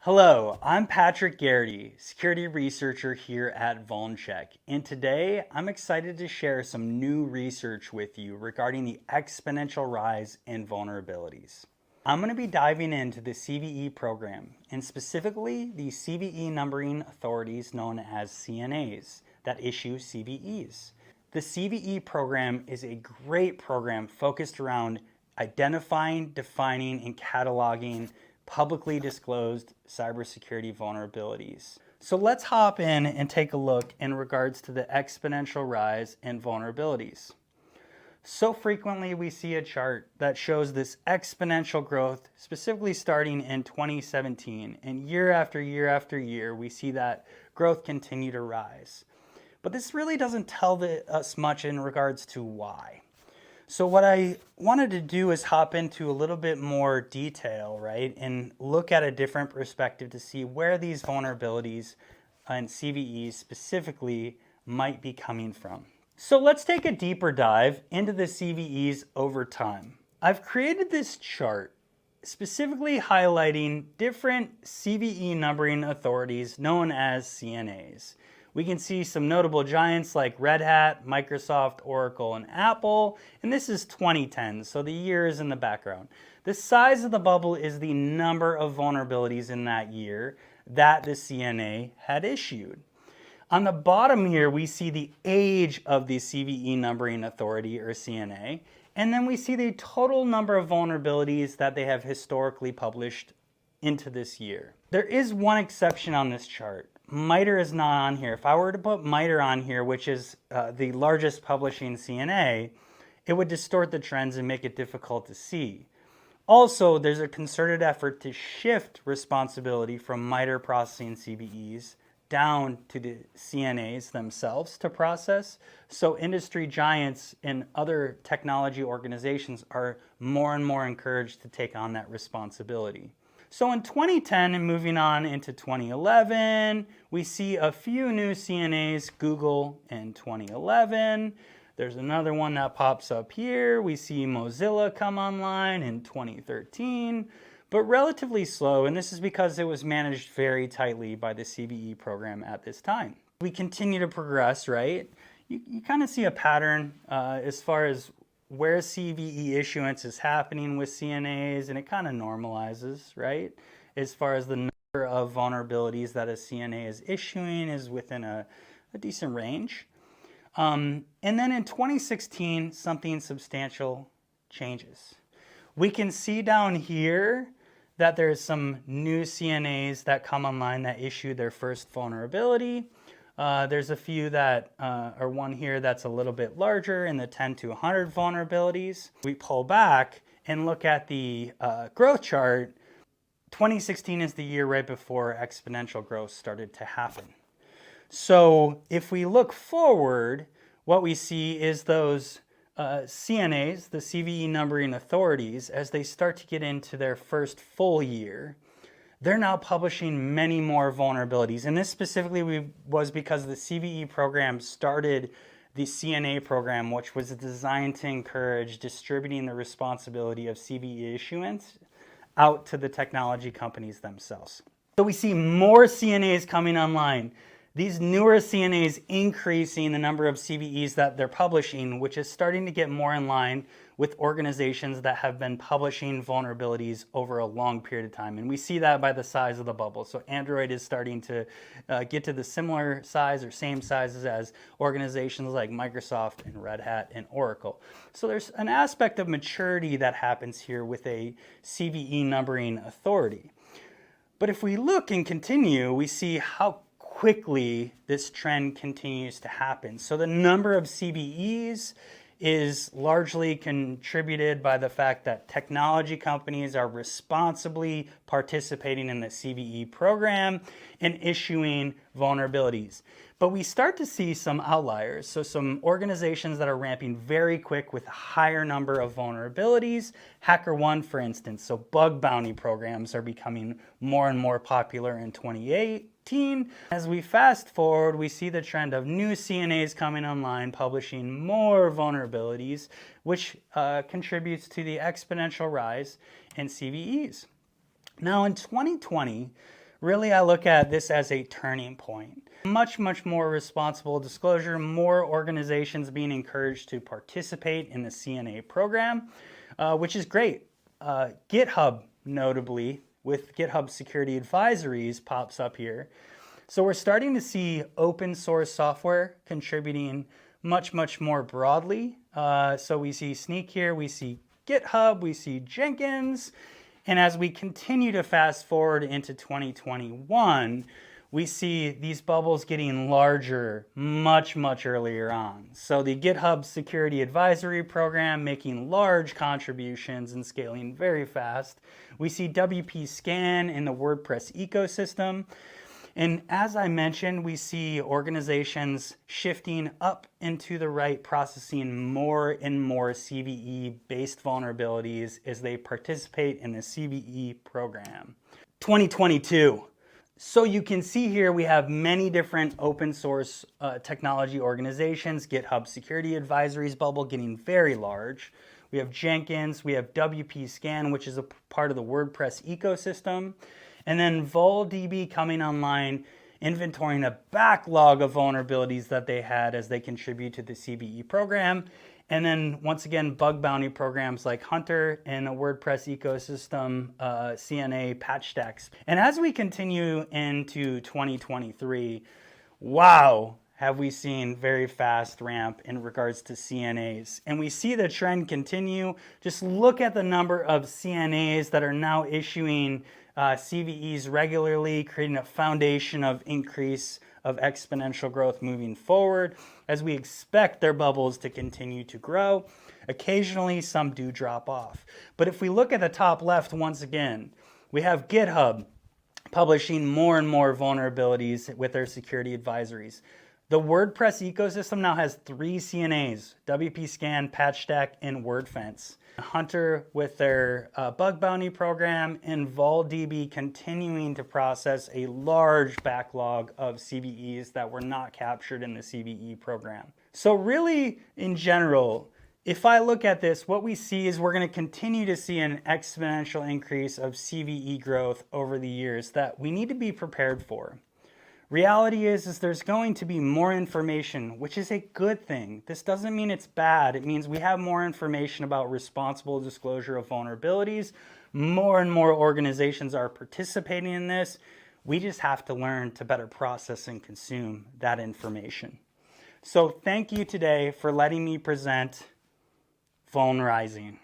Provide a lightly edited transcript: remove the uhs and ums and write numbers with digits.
Hello, I'm Patrick Garrity, security researcher here at Vulns, and today I'm excited to share some new research with you regarding the exponential rise in vulnerabilities. I'm going to be diving into the CVE program, and specifically the CVE numbering authorities known as CNAs that issue CVEs. The CVE program is a great program focused around identifying, defining, and cataloging publicly disclosed cybersecurity vulnerabilities. So let's hop in and take a look in regards to the exponential rise in vulnerabilities. So frequently we see a chart that shows this exponential growth, specifically starting in 2017, and year after year after year we see that growth continue to rise. But this really doesn't tell us much in regards to why. So what I wanted to do is hop into a little bit more detail, right, and look at a different perspective to see where these vulnerabilities and CVEs specifically might be coming from. So let's take a deeper dive into the CVEs over time. I've created this chart specifically highlighting different CVE numbering authorities known as CNAs. We can see some notable giants like Red Hat, Microsoft, Oracle, and Apple, and this is 2010, so the year is in the background. The size of the bubble is the number of vulnerabilities in that year that the CNA had issued. On the bottom here, we see the age of the CVE numbering authority, or CNA, and then we see the total number of vulnerabilities that they have historically published into this year. There is one exception on this chart. MITRE is not on here. If I were to put MITRE on here, which is the largest publishing CNA, it would distort the trends and make it difficult to see. Also, there's a concerted effort to shift responsibility from MITRE processing CVEs down to the CNAs themselves to process. So industry giants and other technology organizations are more and more encouraged to take on that responsibility. So in 2010 and moving on into 2011, we see a few new CNAs, Google in 2011. There's another one that pops up here. We see Mozilla come online in 2013, but relatively slow, and this is because it was managed very tightly by the CVE program at this time. We continue to progress, right? You kind of see a pattern as far as where CVE issuance is happening with CNAs, and it kind of normalizes, right? As far as the number of vulnerabilities that a CNA is issuing is within a decent range. And then in 2016, something substantial changes. We can see down here that there's some new CNAs that come online that issue their first vulnerability. There's a few that are one here that's a little bit larger in the 10 to 100 vulnerabilities. We pull back and look at the growth chart. 2016 is the year right before exponential growth started to happen. So if we look forward, what we see is those CNAs, the CVE numbering authorities, as they start to get into their first full year, they're now publishing many more vulnerabilities. And this specifically was because the CVE program started the CNA program, which was designed to encourage distributing the responsibility of CVE issuance out to the technology companies themselves. So we see more CNAs coming online. These newer CNAs increasing the number of CVEs that they're publishing, which is starting to get more in line with organizations that have been publishing vulnerabilities over a long period of time. And we see that by the size of the bubble. So Android is starting to get to the similar size or same sizes as organizations like Microsoft and Red Hat and Oracle. So there's an aspect of maturity that happens here with a CVE numbering authority. But if we look and continue, we see how quickly this trend continues to happen. So the number of CVEs is largely contributed by the fact that technology companies are responsibly participating in the CVE program and issuing vulnerabilities. But we start to see some outliers. So some organizations that are ramping very quick with a higher number of vulnerabilities. HackerOne, for instance. So bug bounty programs are becoming more and more popular in 2018. As we fast forward, we see the trend of new CNAs coming online, publishing more vulnerabilities, which contributes to the exponential rise in CVEs. Now in 2020, Really, I look at this as a turning point. Much more responsible disclosure, more organizations being encouraged to participate in the CNA program, which is great. GitHub, notably, with GitHub security advisories pops up here. So we're starting to see open source software contributing much more broadly. So we see Sneak here, we see GitHub, we see Jenkins, and as we continue to fast forward into 2021, we see these bubbles getting larger much earlier on. So the GitHub Security Advisory Program making large contributions and scaling very fast. We see WP Scan in the WordPress ecosystem. And as I mentioned, we see organizations shifting up into the right, processing more and more CVE-based vulnerabilities as they participate in the CVE program. 2022. So you can see here we have many different open source technology organizations, GitHub Security Advisories bubble getting very large. We have Jenkins, we have WP Scan, which is a part of the WordPress ecosystem. And then VulDB coming online, inventorying a backlog of vulnerabilities that they had as they contribute to the CVE program. And then once again, bug bounty programs like Hunter and a WordPress ecosystem, CNA patch stacks. And as we continue into 2023, wow, have we seen very fast ramp in regards to CNAs. And we see the trend continue. Just look at the number of CNAs that are now issuing CVEs regularly, creating a foundation of increase of exponential growth moving forward as we expect their bubbles to continue to grow. Occasionally, some do drop off. But if we look at the top left once again, we have GitHub publishing more and more vulnerabilities with their security advisories. The WordPress ecosystem now has 3 CNAs, WP Scan, Patch Stack, and WordFence. Hunter with their bug bounty program, and VulDB continuing to process a large backlog of CVEs that were not captured in the CVE program. So really, in general, if I look at this, what we see is we're going to continue to see an exponential increase of CVE growth over the years that we need to be prepared for. Reality is there's going to be more information, which is a good thing. This doesn't mean it's bad. It means we have more information about responsible disclosure of vulnerabilities. More and more organizations are participating in this. We just have to learn to better process and consume that information. So thank you today for letting me present Vuln Rising.